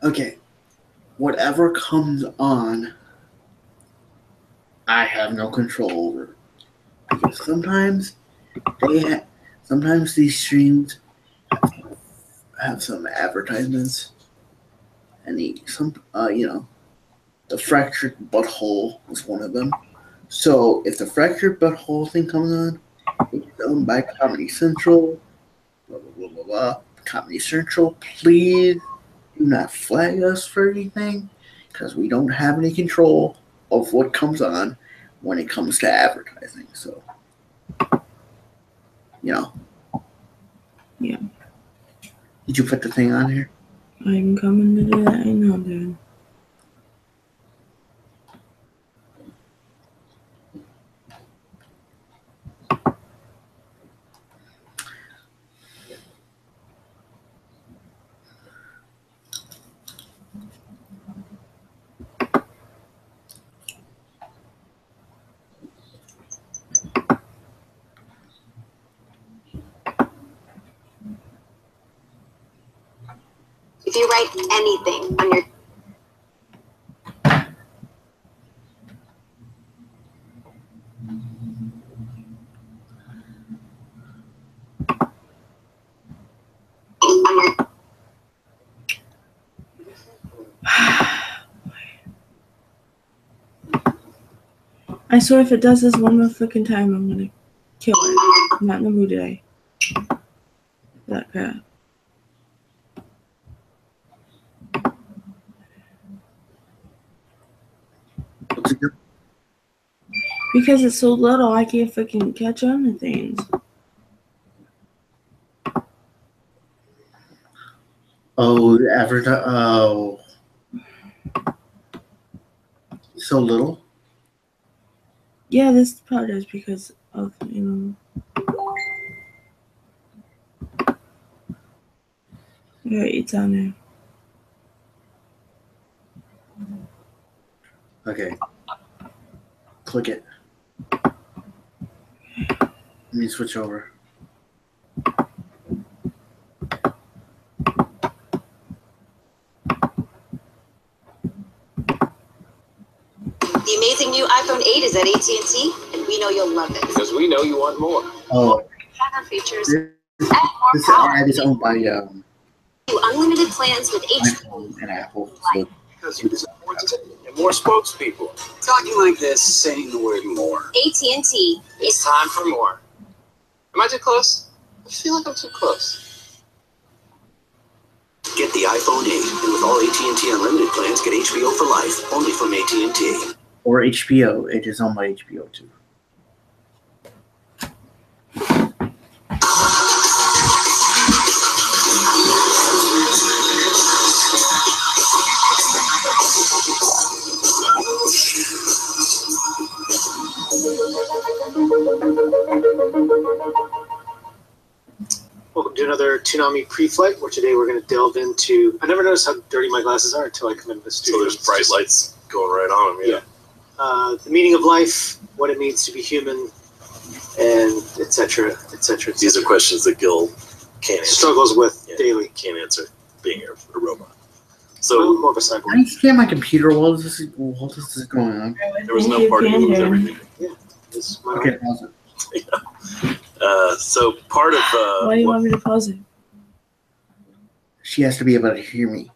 Okay, whatever comes on, I have no control over. Because sometimes these streams have some advertisements, and the fractured butthole was one of them. So if the fractured butthole thing comes on, it's owned by Comedy Central. Blah blah blah blah blah. Comedy Central, please do not flag us for anything because we don't have any control of what comes on when it comes to advertising. So, you know. Yeah. Did you put the thing on here? I'm coming to do that right now, dude. If you write anything on your I swear if it does this one more freaking time, I'm gonna kill it. I'm not in the mood today. That crap. What's it do? Because it's so little, I can't freaking catch on to things. Oh, oh. So little? Yeah, this part is because of, Alright, it's on there. Okay. Click it. Let me switch over. The amazing new iPhone 8 is at AT&T, and we know you'll love it. Because we know you want more. Oh. Camera features This and more power. ad is owned by Unlimited plans with iPhone and Apple. So. Because you deserve more and more spokespeople. Talking like this, saying the word more. AT&T. It's time for more. Am I too close? I feel like I'm too close. Get the iPhone 8, and with all AT&T Unlimited plans, get HBO for life, only from AT&T. Or HBO. It is owned by HBO too. Welcome to another Toonami pre-flight, where today we're going to delve into... I never noticed how dirty my glasses are until I come into the studio. So there's bright lights going right on them, yeah. The meaning of life, what it means to be human, and etc., etc. These are questions that Gil can't answer. Struggles with daily. Can't answer being a robot. So more of a cyborg. I scan my computer while this is going on. There was no part of you with everything. Yeah. Okay, pause it. So part of Why do you want me to pause it? She has to be able to hear me.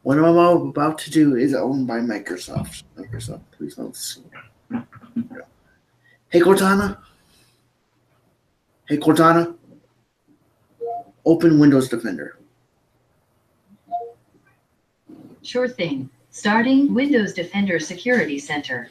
What I'm about to do is owned by Microsoft. Microsoft, please don't see. Hey Cortana. Hey Cortana. Open Windows Defender. Sure thing. Starting Windows Defender Security Center.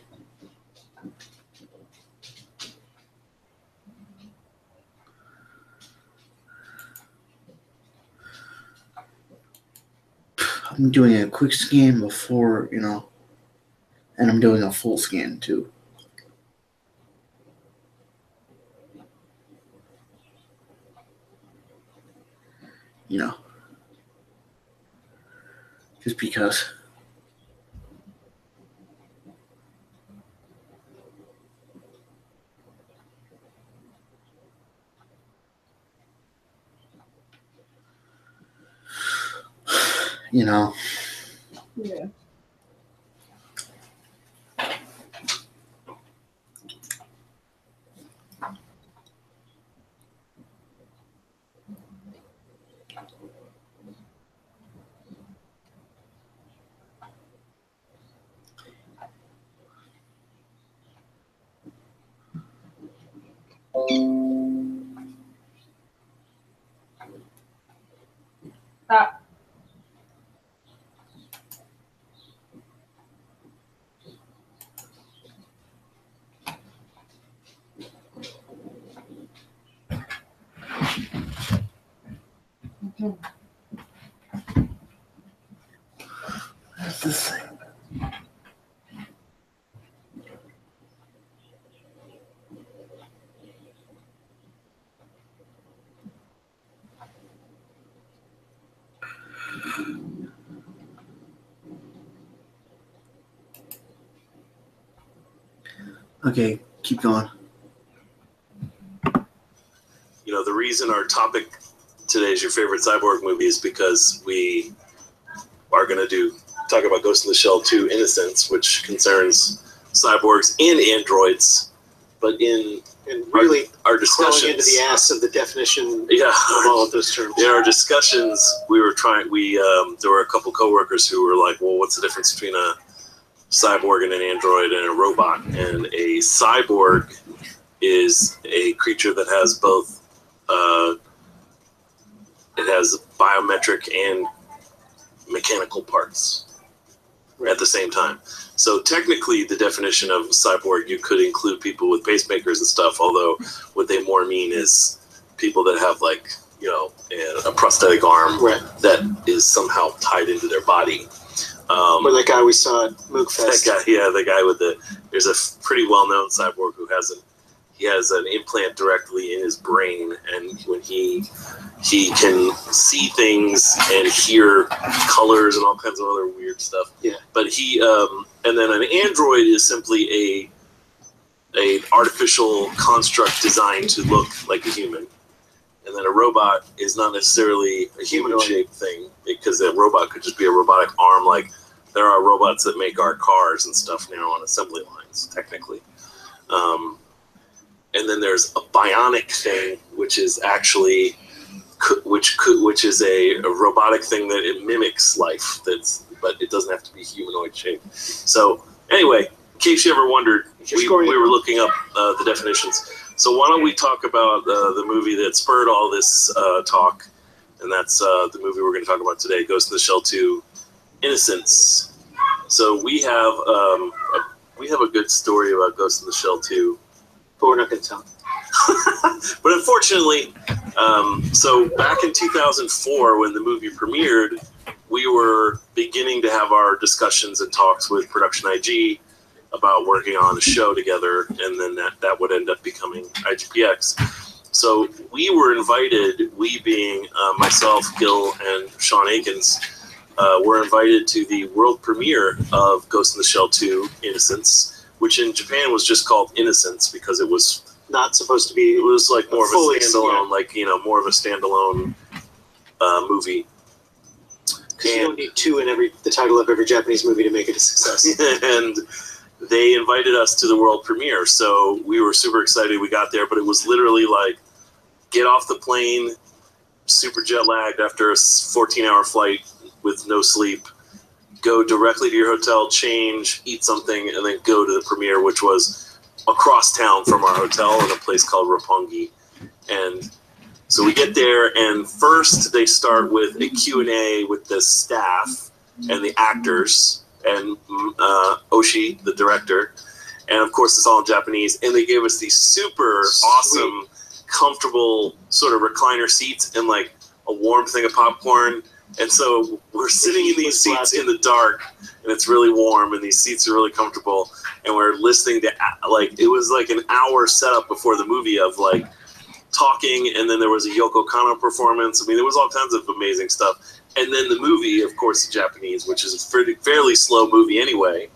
I'm doing a quick scan before, and I'm doing a full scan too. Just because. you know. Yeah. Stop. What's this thing? Okay, keep going. You know, the reason our topic today is your favorite Cyborg movie is because we are going to talk about Ghost in the Shell 2 Innocence, which concerns cyborgs and androids. But in really our crawling discussions, into the ass of the definition yeah, of all of those terms. in our discussions, there were a couple coworkers who were like, well, what's the difference between a cyborg and an android and a robot? And a cyborg is a creature that has both it has biometric and mechanical parts at the same time. So technically, the definition of cyborg, you could include people with pacemakers and stuff, although what they more mean is people that have, like, you know, a prosthetic arm that is somehow tied into their body. Or that guy we saw at Moogfest. That guy, yeah, the guy with there's a pretty well-known cyborg who has an implant directly in his brain, and when he can see things and hear colors and all kinds of other weird stuff. Yeah. But and then an android is simply a artificial construct designed to look like a human. And then a robot is not necessarily a human-shaped thing, because a robot could just be a robotic arm. Like, there are robots that make our cars and stuff now on assembly lines, technically. And then there's a bionic thing, which is actually which is a robotic thing that it mimics life. But it doesn't have to be humanoid shaped. So anyway, in case you ever wondered, we were looking up the definitions. So why don't we talk about the movie that spurred all this talk, and that's the movie we're going to talk about today, Ghost in the Shell 2, Innocence. So we have a good story about Ghost in the Shell 2, but we're not going to tell. But unfortunately, so back in 2004, when the movie premiered, we were beginning to have our discussions and talks with Production IG about working on a show together, and then that would end up becoming IGPX. So we were invited, we being myself, Gil, and Sean Akins, were invited to the world premiere of Ghost in the Shell 2, Innocence, which in Japan was just called Innocence because it was not supposed to be. It was like more of a standalone, like, you know, more of a standalone movie. Because you don't need two in the title of every Japanese movie to make it a success. And they invited us to the world premiere, so we were super excited. We got there, but it was literally like, get off the plane, super jet lagged after a 14-hour flight with no sleep, go directly to your hotel, change, eat something, and then go to the premiere, which was across town from our hotel in a place called Roppongi. And so we get there, and first they start with a Q&A with the staff and the actors and Oshi, the director. And of course, it's all in Japanese. And they gave us these super awesome, comfortable sort of recliner seats and like a warm thing of popcorn. And so we're sitting in these seats in the dark, and it's really warm, and these seats are really comfortable. And we're listening to, like, it was like an hour setup before the movie of like talking, and then there was a Yoko Kanno performance. I mean, there was all kinds of amazing stuff. And then the movie, of course, in Japanese, which is a fairly slow movie anyway.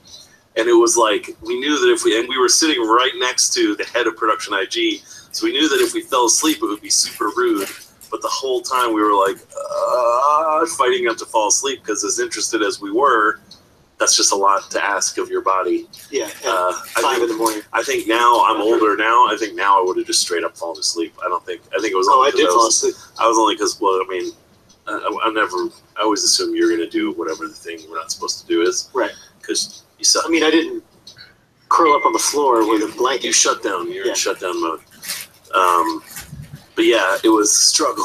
And it was like, we knew that and we were sitting right next to the head of Production IG, so we knew that if we fell asleep, it would be super rude. But the whole time we were like, fighting not to fall asleep, because as interested as we were, that's just a lot to ask of your body. Yeah, 5 in the morning. I think now, I'm older now, I think now I would have just straight up fallen asleep. I think it was only I did fall asleep. I was only because, well, I mean, I always assume you're going to do whatever the thing we're not supposed to do is. Right. Because you suck. I mean, I didn't curl up on the floor with a blanket. You shut down. You're in shutdown mode. But yeah, it was a struggle.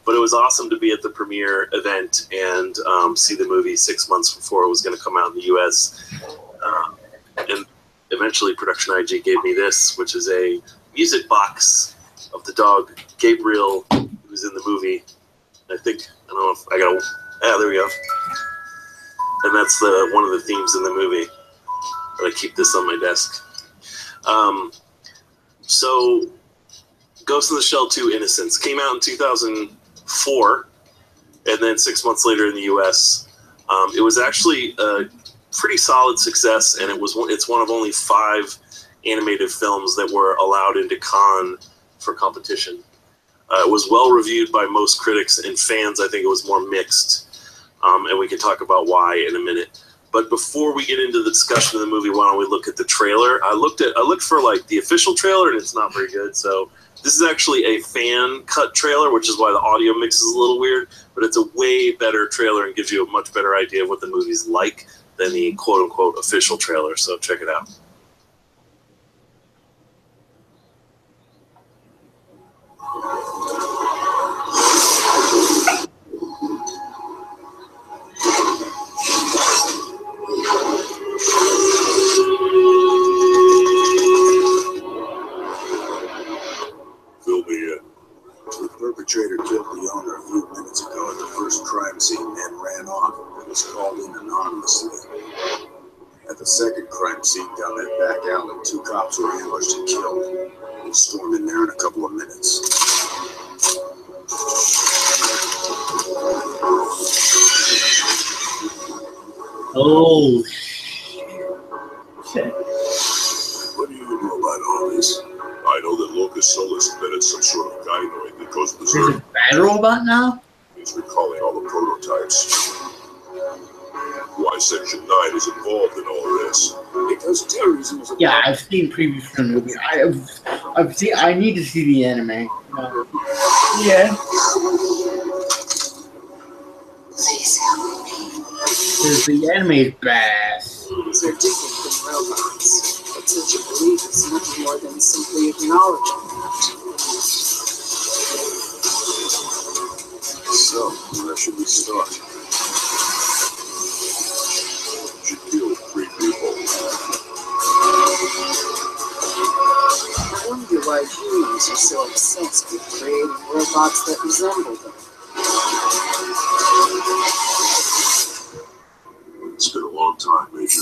But it was awesome to be at the premiere event and see the movie 6 months before it was going to come out in the U.S. And eventually Production IG gave me this, which is a music box of the dog Gabriel, who's in the movie. I don't know if I got there we go. And that's one of the themes in the movie. But I keep this on my desk. So Ghost in the Shell 2 Innocence came out in 2004, and then 6 months later in the US. It was actually a pretty solid success, and it's one of only 5 animated films that were allowed into Cannes for competition. It was well reviewed by most critics, and fans, I think it was more mixed, and we can talk about why in a minute. But before we get into the discussion of the movie, why don't we look at the trailer? I looked for like the official trailer, and it's not very good. So this is actually a fan cut trailer, which is why the audio mix is a little weird. But it's a way better trailer and gives you a much better idea of what the movie's like than the quote unquote official trailer. So check it out. The perpetrator killed the owner a few minutes ago at the first crime scene, then ran off and was called in anonymously. At the second crime scene down that back alley, 2 cops were ambushed and killed. We'll storm in there in a couple of minutes. Oh, shit. What do you know about all this? I know that Locus Solus invented some sort of gynoid that goes There's a bad robot now? He's recalling all the prototypes. Why Section 9 is involved in all this? Because terrorism is a Yeah, I've seen previews for the movie. I need to see the anime. Yeah. Please help me. Because the anime is bad. These are different than robots. But such a belief is nothing more than simply acknowledging that. So, where should we start? Should kill 3 people. I wonder why humans are so obsessed with creating robots that resemble them. It's been a long time, Major.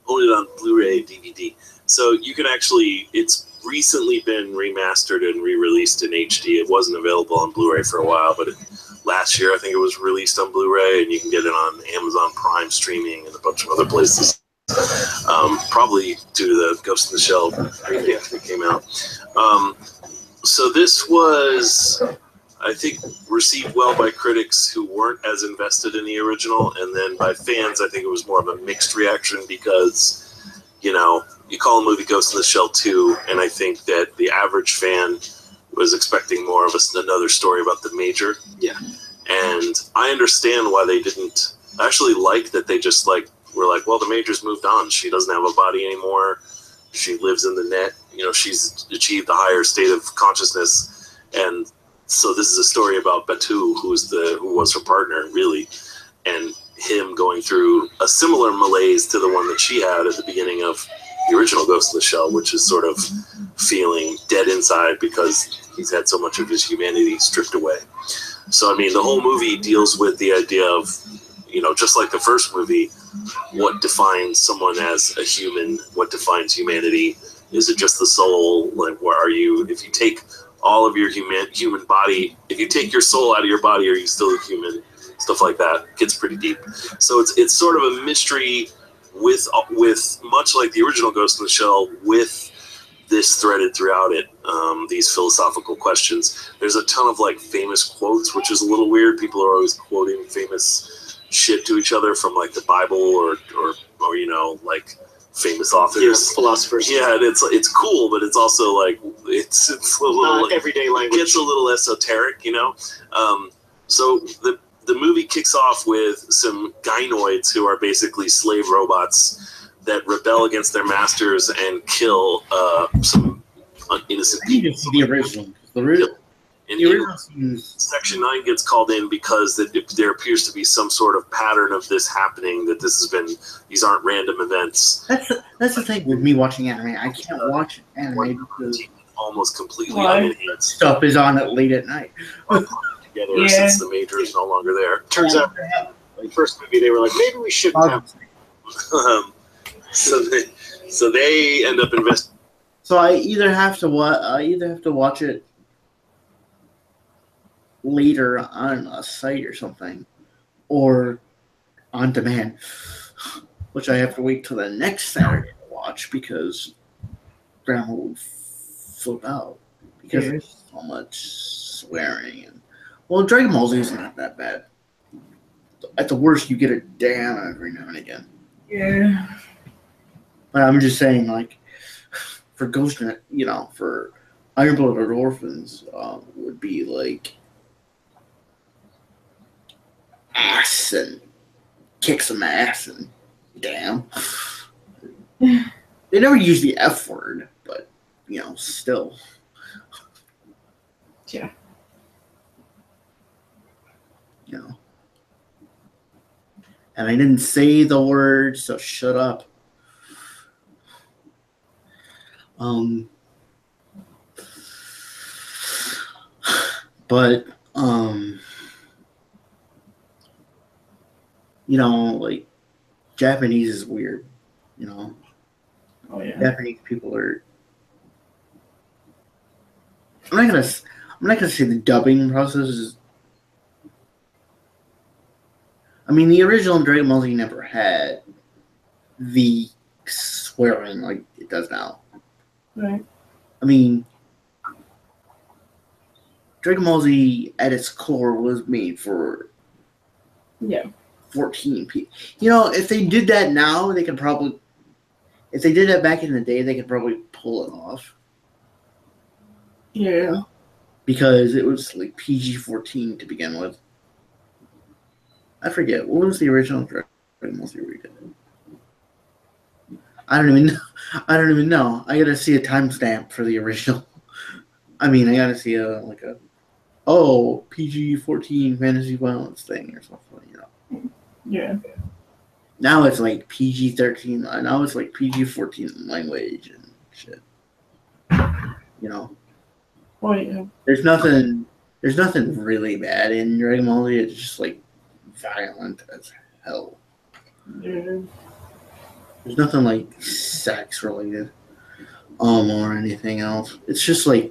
Own it on Blu-ray DVD. So you can actually, it's recently been remastered and re-released in HD. It wasn't available on Blu-ray for a while, but last year I think it was released on Blu-ray, and you can get it on Amazon Prime streaming and a bunch of other places. Probably due to the Ghost in the Shell remake that came out. So this was, I think, received well by critics who weren't as invested in the original, and then by fans, I think it was more of a mixed reaction because, you know, you call a movie Ghost in the Shell 2, and I think that the average fan was expecting more of another story about the Major. Yeah. And I understand why they didn't. I actually like that they just were like, well, the Major's moved on. She doesn't have a body anymore. She lives in the net. You know, she's achieved a higher state of consciousness, and so this is a story about Batu, who was her partner, really, and him going through a similar malaise to the one that she had at the beginning of the original Ghost in the Shell, which is sort of feeling dead inside because he's had so much of his humanity stripped away. So, I mean, the whole movie deals with the idea of, just like the first movie, what defines someone as a human, what defines humanity. Is it just the soul? Like, where are you? If you take all of your human body, if you take your soul out of your body, are you still a human? Stuff like that. It gets pretty deep. So it's sort of a mystery with much like the original Ghost in the Shell, with this threaded throughout it, these philosophical questions. There's a ton of like famous quotes, which is a little weird. People are always quoting famous shit to each other from like the Bible or like famous authors, philosophers. Yeah, it's cool, but it's also like it's a little everyday language. Gets a little esoteric, So the movie kicks off with some gynoids who are basically slave robots that rebel against their masters and kill some innocent people. The original. Section 9 gets called in because there appears to be some sort of pattern of this happening, that these aren't random events. That's the thing with me watching anime. I can't watch anime because almost completely unenhanced stuff is on it late at night. Together since the Major is no longer there. Turns out, the first movie they were like, maybe we shouldn't have. So they end up investing. So I either have to watch it later on a site or something, or on demand, which I have to wait till the next Saturday to watch because Grandma will flip out because there's so much swearing. And Dragon Ball Z is not that bad. At the worst, you get a damn every now and again. Yeah. But I'm just saying, like, for Ghost, for Iron Blooded Orphans, would be like ass and kick some ass and damn. They never use the F word, but still. Yeah. And I didn't say the word, so shut up. But like Japanese is weird, Oh yeah. Japanese people are. I'm not gonna say the dubbing process is. I mean, the original Dragon Ball Z never had the swearing like it does now. Right. I mean, Dragon Ball Z at its core was made for 14 people. If they did that now, they could probably. If they did that back in the day, they could probably pull it off. Yeah. Because it was like PG-14 to begin with. I forget, what was the original Dragon Ball Z we did? I don't even know. I gotta see a timestamp for the original. I mean, I gotta see PG-14 fantasy violence thing or something, Yeah. Now it's like PG-13. Now it's like PG-14 language and shit. Oh yeah. There's nothing really bad in Dragon Ball Z. It's just like violent as hell. Yeah. There's nothing like sex related, or anything else. It's just like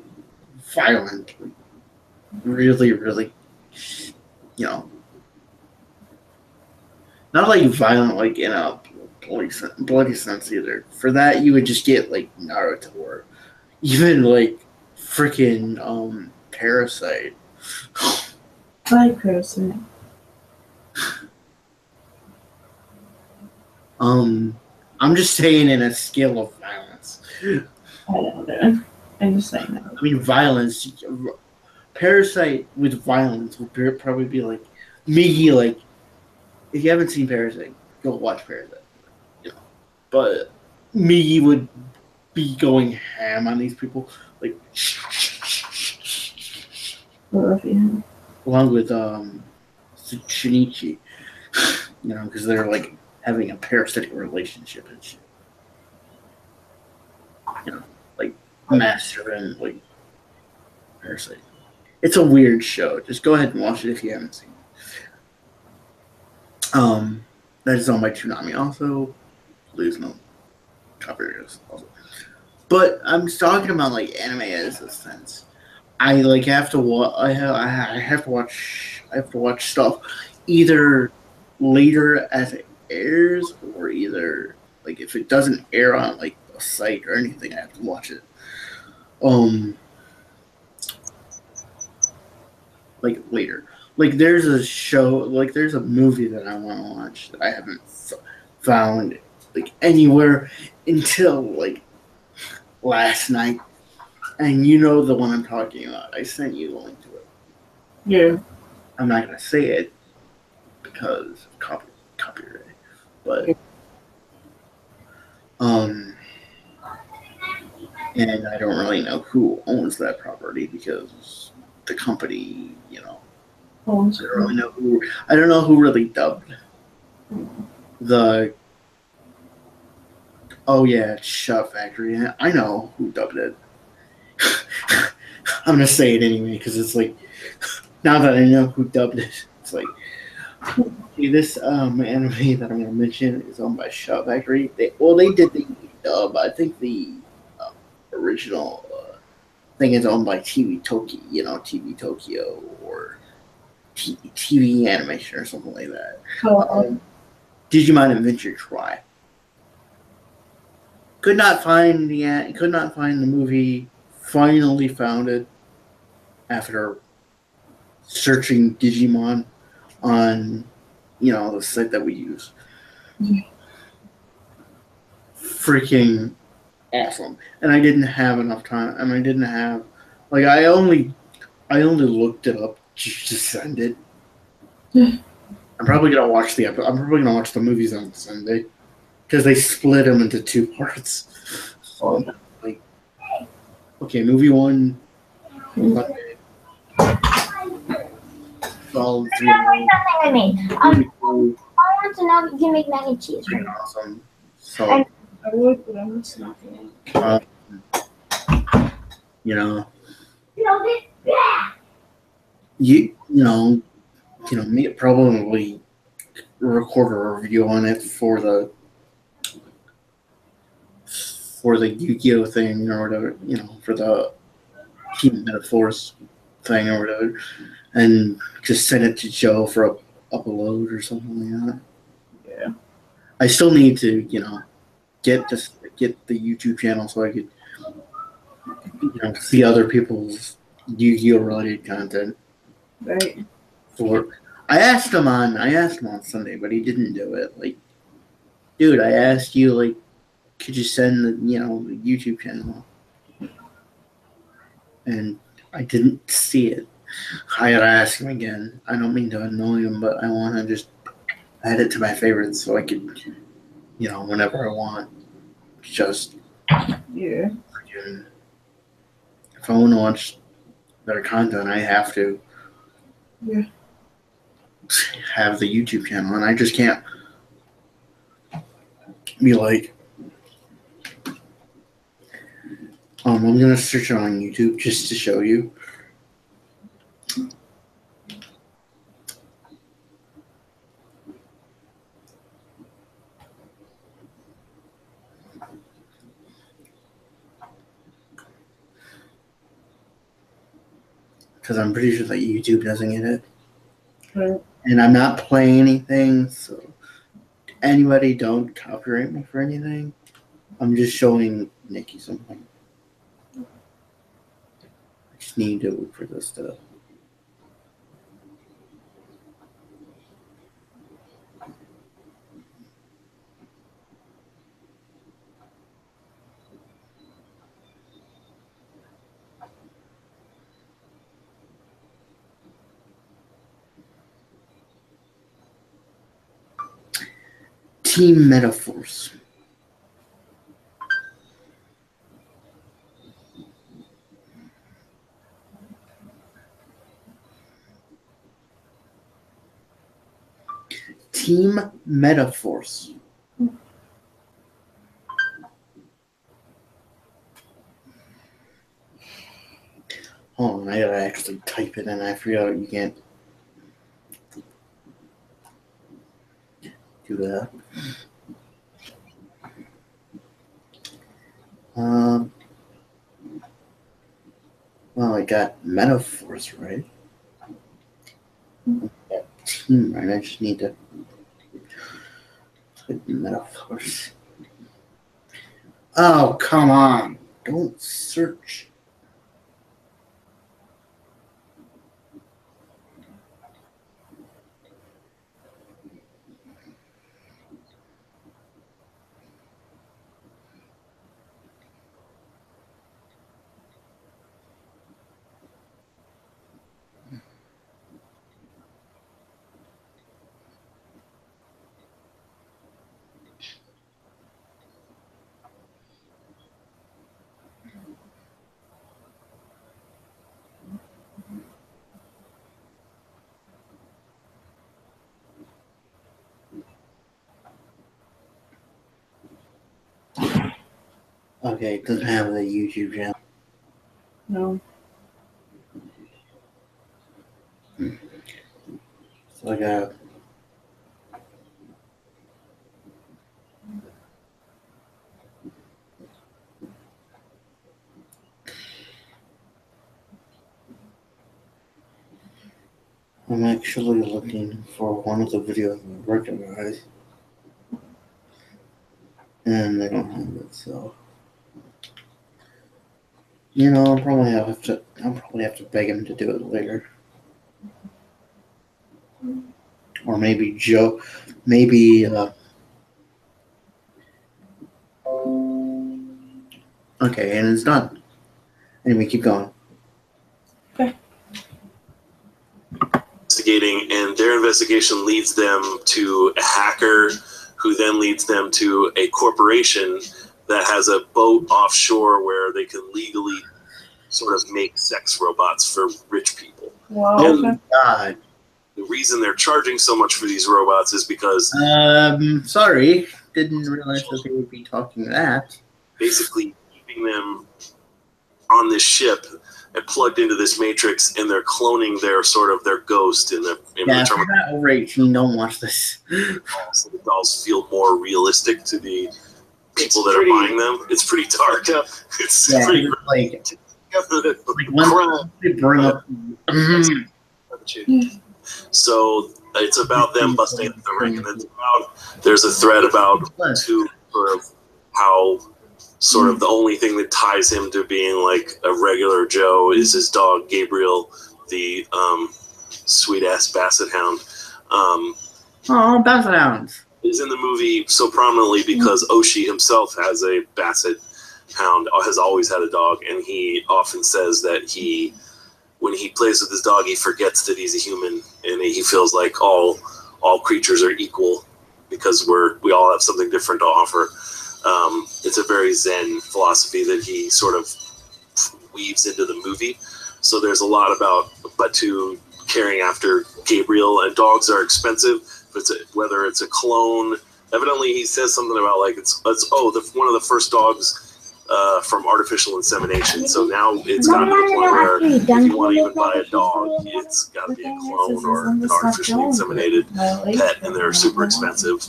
violent, really, really, not like violent like in a bloody sense either. For that, you would just get like Naruto or even like freaking Parasite. I like Parasite. I'm just saying in a scale of violence. I don't know. I'm just saying that. I mean, violence. Parasite with violence would probably be like Miggy. Like, if you haven't seen Parasite, go watch Parasite. But Miggy would be going ham on these people, like along with Shinichi, because they're like having a parasitic relationship and shit. like Master and like Parasite. It's a weird show. Just go ahead and watch it if you haven't seen it. That is owned by Toonami. Also, lose no copyright also. But I'm talking about like anime as a sense. I like have to watch. I have to watch. I have to watch stuff either later as it airs, or either like if it doesn't air on like a site or anything, I have to watch it. Like later. Like there's a show. Like there's a movie that I want to watch that I haven't found like anywhere until like last night. And you know the one I'm talking about. I sent you the link to it. Yeah. I'm not gonna say it because of copyright, but and I don't really know who owns that property because the company, I don't really know who. I don't know who really dubbed the. Oh yeah, Shut Factory. I know who dubbed it. I'm gonna say it anyway because it's like now that I know who dubbed it, it's like this anime that I'm gonna mention is owned by Shut Factory. They did the dub. I think the original thing is owned by TV Tokyo, TV Tokyo or TV Animation or something like that. Digimon Adventure Try. Could not find the movie. Finally found it after searching Digimon on, the site that we use. Freaking awesome. And I didn't have enough time. I mean, I didn't have, like, I only looked it up just to send it. I'm probably gonna watch the movies on Sunday because they split them into 2 parts. So, like, okay, movie 1, Monday. All 3 something I made. I want to know if you can make mac and cheese. Pretty awesome. So, I would, but I'm just not gonna. Me probably record a review on it for the Yu-Gi-Oh thing or whatever, for the Team Metaphors thing or whatever, and just send it to Joe for a upload or something like that. Yeah. I still need to, get the YouTube channel so I could, see other people's Yu-Gi-Oh related content. Right. I asked him on Sunday, but he didn't do it. Like, dude, I asked you, like, could you send the YouTube channel? And I didn't see it. I gotta ask him again. I don't mean to annoy him, but I want to just add it to my favorites so I could, whenever I want, just Yeah. if I want to watch their content, I have to have the YouTube channel, and I just can't be like, I'm gonna search it on YouTube just to show you. Because I'm pretty sure that YouTube doesn't get it. Right. And I'm not playing anything, so anybody don't copyright me for anything. I'm just showing Nikki something. I just need to look for this stuff. Team Metaphors. Team Metaphors. Oh, I gotta actually type it in. I forgot you can't do that. Well, I got Metaforce right. I got Team right. I just need to type Metaforce. Oh, come on. Don't search. Okay, it doesn't have the YouTube channel. No. So I got. I'm actually looking for one of the videos I recognize. And they don't have it, so. You know, I'll probably have to beg him to do it later. Or maybe Joe, maybe, okay, and it's done. Anyway, keep going. Investigating, and their investigation leads them to a hacker who then leads them to a corporation that has a boat offshore where they can legally sort of make sex robots for rich people. Wow. And God. the reason they're charging so much for these robots is because sorry, didn't realize that they would be talking that. Basically keeping them on this ship and plugged into this matrix, and they're cloning their ghost in the If you're not over 18, don't watch this. So the dolls feel more realistic to the people that are buying them. It's pretty dark. It's pretty like when they bring up. So it's about them busting up the ring, and it's about there's a thread about two sort of how sort of the only thing that ties him to being like a regular Joe is his dog Gabriel, the sweet ass basset hound. Oh, basset hounds. Is in the movie so prominently because Oshii himself has a basset hound, has always had a dog, and he often says that when he plays with his dog, he forgets that he's a human, and he feels like all creatures are equal because we all have something different to offer. It's a very Zen philosophy that he sort of weaves into the movie. So there's a lot about Batuu caring after Gabriel, and dogs are expensive. Whether it's a clone, evidently he says something about like it's one of the first dogs from artificial insemination. So now it's gotten to the point where if you want to even buy a dog, it's got to be a clone or an artificially inseminated pet, and they're super expensive.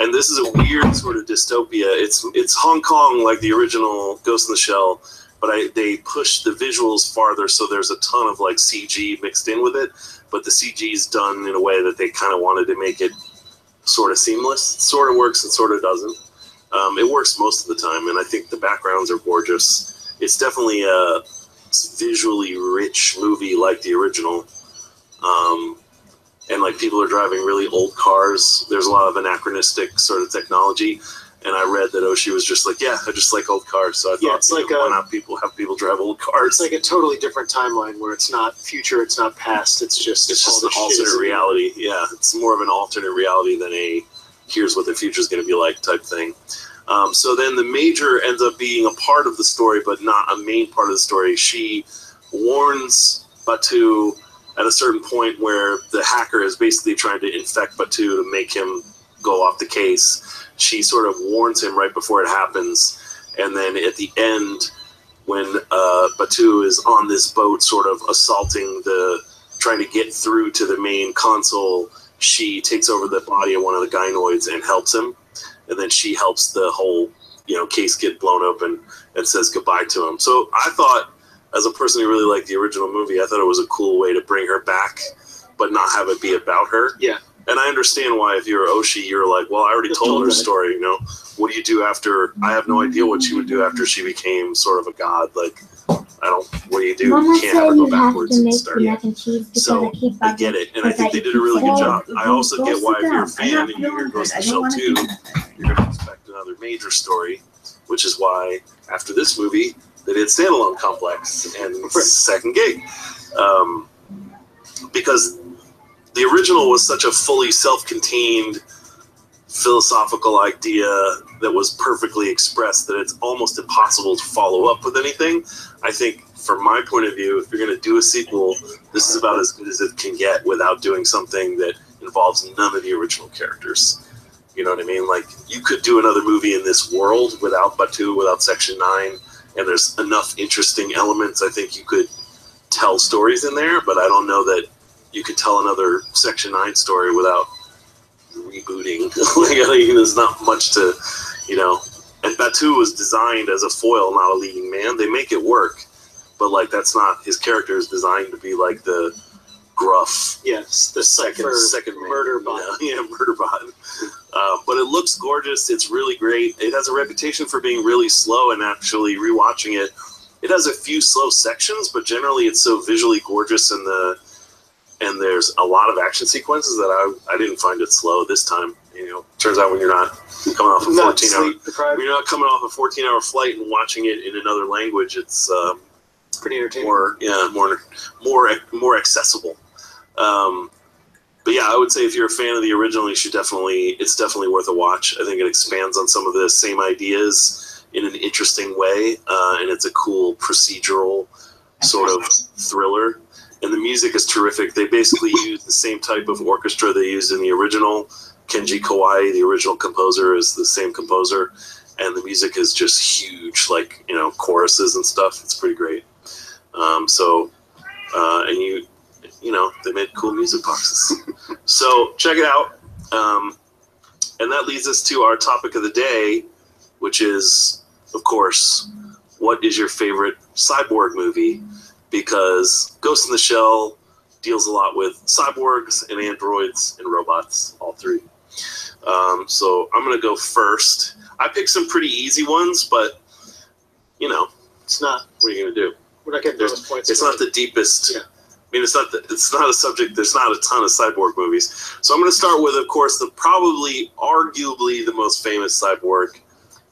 And this is a weird sort of dystopia. It's Hong Kong like the original Ghost in the Shell, but they push the visuals farther, so there's a ton of like CG mixed in with it. But the CG is done in a way that they kind of wanted to make it sort of seamless. It sort of works and sort of doesn't. It works most of the time, and I think the backgrounds are gorgeous. It's definitely a visually rich movie like the original. And like people are driving really old cars. There's a lot of anachronistic sort of technology. And I read that Oshii was just like, yeah, I just like old cars. So I thought, it's like why not have people drive old cars? It's like a totally different timeline where it's not future, it's not past. It's just an alternate reality. Yeah, it's more of an alternate reality than a here's what the future is going to be like type thing. So then the Major ends up being a part of the story, but not a main part of the story. She warns Batuu at a certain point where the hacker is basically trying to infect Batuu to make him go off the case. She sort of warns him right before it happens, and then at the end, when Batu is on this boat sort of assaulting trying to get through to the main console, she takes over the body of one of the gynoids and helps him. And then she helps the whole, case get blown open and says goodbye to him. So I thought, as a person who really liked the original movie, I thought it was a cool way to bring her back, but not have it be about her. Yeah. And I understand why, if you're Oshii, you're like, well, I already told her story, What do you do after? I have no idea what she would do after she became sort of a god. Like, what do you do? Mama You can't have her said go you have backwards to and make start. the mac and cheese because So I keep I get it, and I think they did a really good job. I also get why, if you're a fan and you're Ghost in the Shell 2, you're going to expect another major story, which is why, after this movie, they did Standalone Complex and Second Gate. Because the original was such a fully self-contained philosophical idea that was perfectly expressed that it's almost impossible to follow up with anything. I think, from my point of view, if you're going to do a sequel, this is about as good as it can get without doing something that involves none of the original characters. You know what I mean? Like, you could do another movie in this world without Batu, without Section 9, and there's enough interesting elements. I think you could tell stories in there, but I don't know that you could tell another Section 9 story without rebooting. There's not much to, and Batu was designed as a foil, not a leading man. They make it work, but that's not, his character is designed to be like the gruff, yes, the second murder bot. Murder bot. But it looks gorgeous. It's really great. It has a reputation for being really slow, and actually rewatching it, it has a few slow sections, but generally it's so visually gorgeous, and there's a lot of action sequences that I didn't find it slow this time. Turns out when you're not coming off a 14-hour, when you're not coming off a 14-hour flight and watching it in another language, it's pretty entertaining. More accessible. But yeah, I would say if you're a fan of the original, it's definitely worth a watch. I think it expands on some of the same ideas in an interesting way, and it's a cool procedural sort of thriller. And the music is terrific. They basically use the same type of orchestra they used in the original. Kenji Kawai, the original composer, is the same composer, and the music is just huge, choruses and stuff. It's pretty great. And they made cool music boxes. So check it out. And that leads us to our topic of the day, which is, of course, what is your favorite cyborg movie? Because Ghost in the Shell deals a lot with cyborgs and androids and robots, all three. So I'm going to go first. I picked some pretty easy ones, but, it's not, what are you going to do? We're not getting those points. It's not the deepest. Yeah. I mean, it's not a subject. There's not a ton of cyborg movies. So I'm going to start with, of course, arguably the most famous cyborg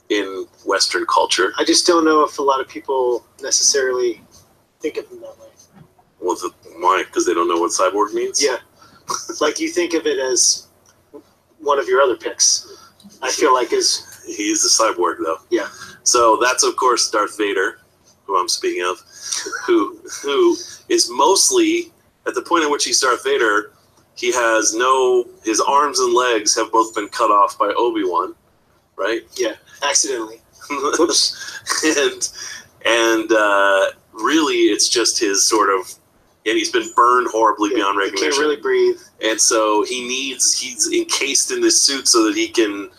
in Western culture. I just don't know if a lot of people necessarily think of him that way. Well, why? Because they don't know what cyborg means? Yeah. You think of it as one of your other picks. I feel like he's a cyborg, though. Yeah. So that's, of course, Darth Vader, who I'm speaking of, who is mostly, at the point at which he's Darth Vader, his arms and legs have both been cut off by Obi-Wan, right? Yeah, accidentally. and really it's just his sort of, and he's been burned horribly beyond recognition. He can't really breathe. And so he's encased in this suit so that he can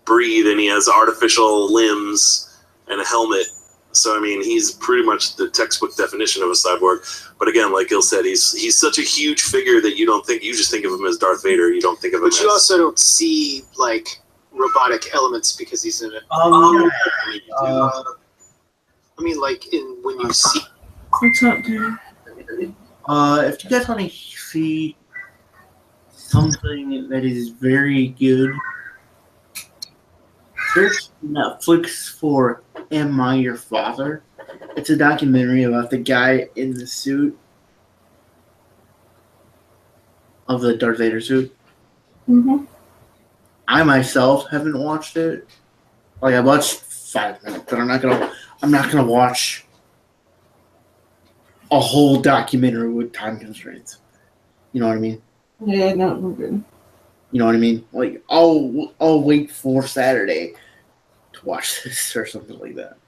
breathe, and he has artificial limbs and a helmet. So, I mean, he's pretty much the textbook definition of a cyborg. But again, like Gil said, he's such a huge figure that you just think of him as Darth Vader. You don't think of him as... But you also don't see, robotic elements because he's in it. When you see... What's up, dude? If you guys want to see something that is very good, search Netflix for Am I Your Father? It's a documentary about the guy in the suit, of the Darth Vader suit. Mm-hmm. I myself haven't watched it. I watched 5 minutes, but I'm not gonna watch a whole documentary with time constraints. You know what I mean? Yeah, no, we're good. You know what I mean? I'll wait for Saturday to watch this or something like that.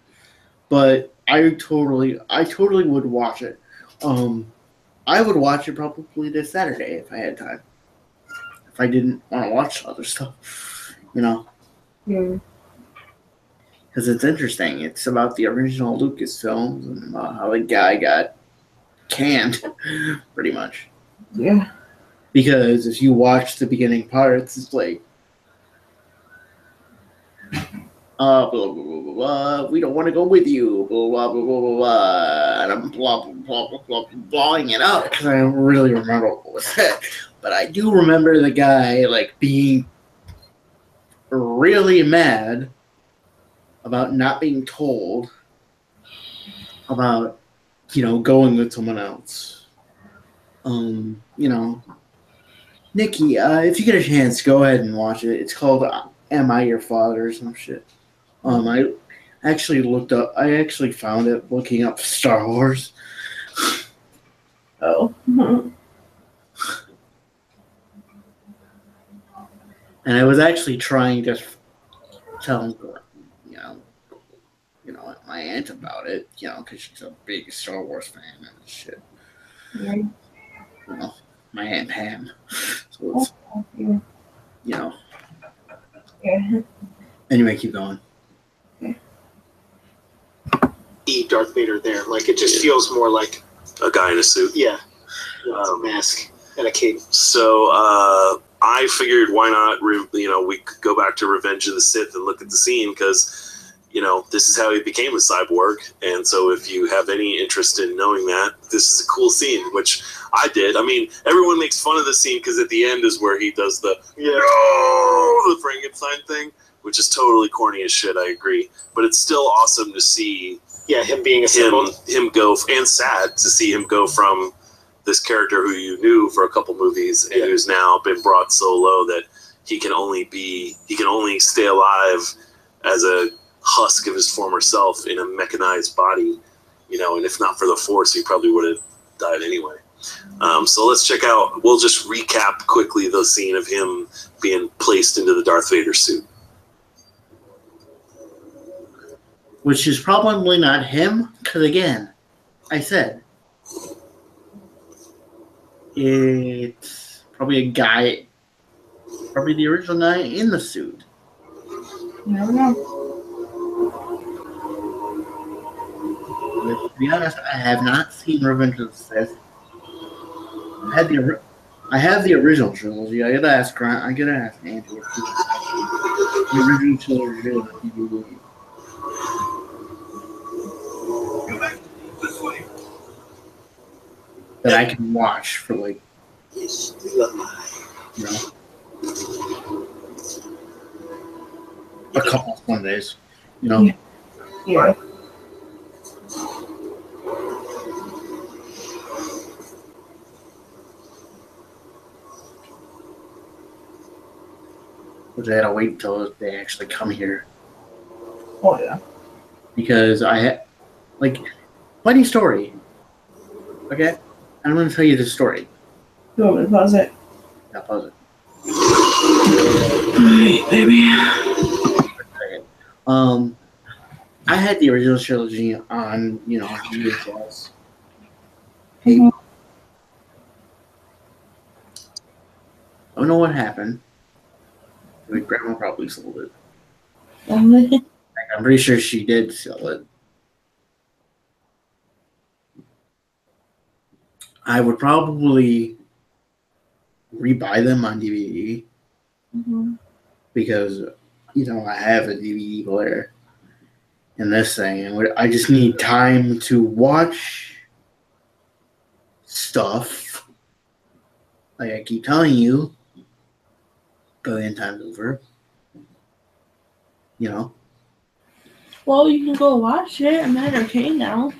but I totally would watch it. I would watch it probably this Saturday if I had time. If I didn't want to watch other stuff, you know. Yeah. Because it's interesting. It's about the original Lucasfilms and how the guy got canned, pretty much. Yeah. Because if you watch the beginning parts, it's like, blah, blah, blah, blah, blah, we don't want to go with you, blah, blah, blah, blah, blah, blah, and I'm blah, blah, blah, blah, blah, blowing it up because I don't really remember what was said. But I do remember the guy, like, being really mad about not being told about, you know, going with someone else. You know, Nikki, if you get a chance, go ahead and watch it. It's called Am I Your Father or some shit. I actually found it looking up Star Wars. Oh. And I was actually trying to tell my aunt about it, you know, because she's a big Star Wars fan and shit. Yeah. You know, my Aunt Pam. So it's, Yeah. you know. Yeah. Anyway, keep going. Darth Vader there. Like, it just feels more like A guy in a suit. yeah, a mask and a cape. So I figured why not, we could go back to Revenge of the Sith and look at the scene because, you know, this is how he became a cyborg. And so if you have any interest in knowing that, this is a cool scene, which I did. I mean, everyone makes fun of the scene because at the end is where he does the, the Frankenstein thing, which is totally corny as shit, I agree. But it's still awesome to see him being assembled. Him go, and sad to see him go from this character who you knew for a couple movies and who's now been brought so low that he can only stay alive as a husk of his former self in a mechanized body, you know, and if not for the Force, he probably would have died anyway. So let's check out, we'll just recap quickly the scene of him being placed into the Darth Vader suit. Which is probably not him, because again, I said, it's probably a guy, probably the original guy in the suit. You never know. But to be honest, I have not seen Revenge of the Sith. I have the original trilogy. I gotta ask Grant. I gotta ask Andrew. The original trilogy on DVD. That I can watch for like, you know, a couple of Sundays, you know. Yeah. Which I had to wait until they actually come here. Oh yeah. Because I had, like, funny story. Okay? I'm going to tell you this story. You want me to pause it? Yeah, pause it. Alright, baby. I had the original trilogy on, you know, VHS. Mhm. I don't know what happened. My grandma probably sold it. Mhm. I'm pretty sure she did sell it. I would probably rebuy them on DVD because, you know, I have a DVD player in this thing, and I just need time to watch stuff. Like I keep telling you, a billion times over. You know? Well, you can go watch it. I'm entertained now.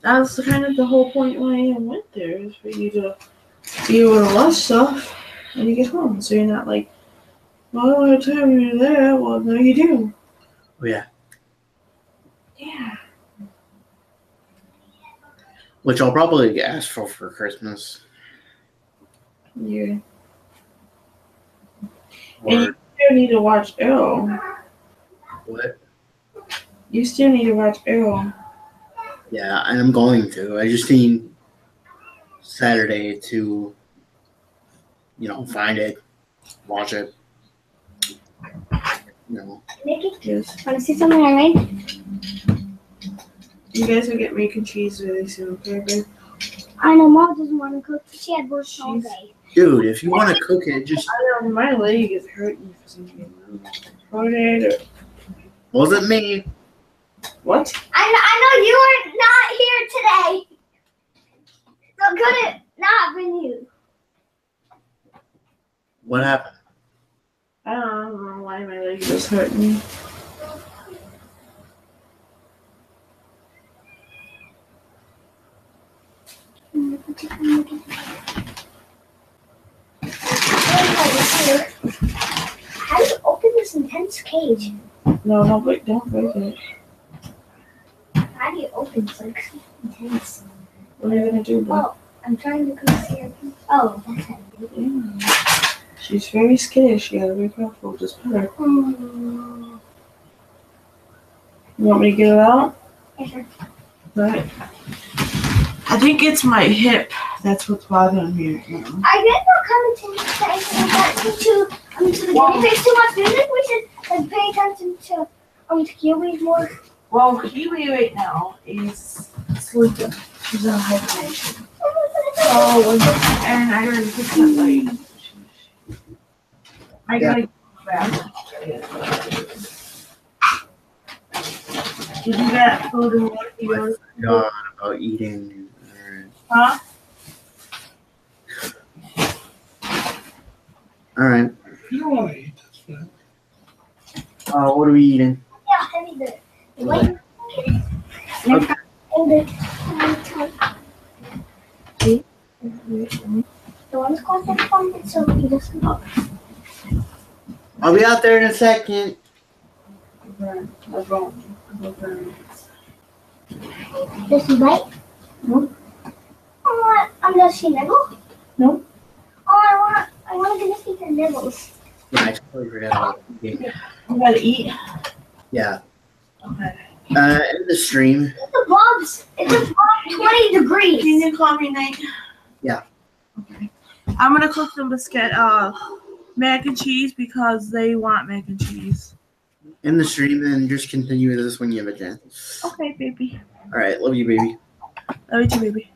That's kind of the whole point why I went there, is for you to be able to watch stuff when you get home. So you're not like, well, I don't have time when you're there. Well, no, you do. Oh, yeah. Yeah. Which I'll probably ask for Christmas. Yeah. Or And you still need to watch Arrow. what? You still need to watch Arrow. Yeah, and I'm going to. I just need Saturday to, find it, watch it. Nikki, Yes. want to see something I made? You guys will get mac and cheese really soon, okay, babe? I know Mom doesn't want to cook. She had work all She's- day. Dude, if you want to cook it, just I know my leg is hurting for some reason. Hearted or wasn't me. what? I know you are not here today. So could it not been you? What happened? I don't know why my leg is hurting. How do you open this intense cage? No, don't break it. How do you open this like intense? What are you gonna do, bro? Oh, I'm trying to cook here. Oh, that's it. Yeah. She's very skittish. You gotta be careful. Just put her. Mm. You want me to get it out? Yeah, sure. Right. I think it's my hip. That's what's bothering me right now. I guess we're coming to the guinea pigs too much. Do you think we should pay attention to Kiwi more? Well, Kiwi right now is sleeping. She's on hibernation. Oh, and I already picked up light. I gotta go back. Did you get food and water? I forgot about eating. Huh? All right. You don't want to eat this, man. What are we eating? Yeah, I need the Okay. The one's called the fun, so he doesn't know. I'll be out there in a second. Does he bite? No. Does she nibble? No. Oh, I want to get her nibbles. Yeah, I totally forgot about eating. You gotta eat. Yeah. Okay. In the stream. It's above 20 degrees. Can you call me Nate? Yeah. Okay. I'm gonna cook them biscuit mac and cheese because they want mac and cheese. In the stream, and just continue with this when you have a chance. Okay, baby. All right, love you, baby. Love you too, baby.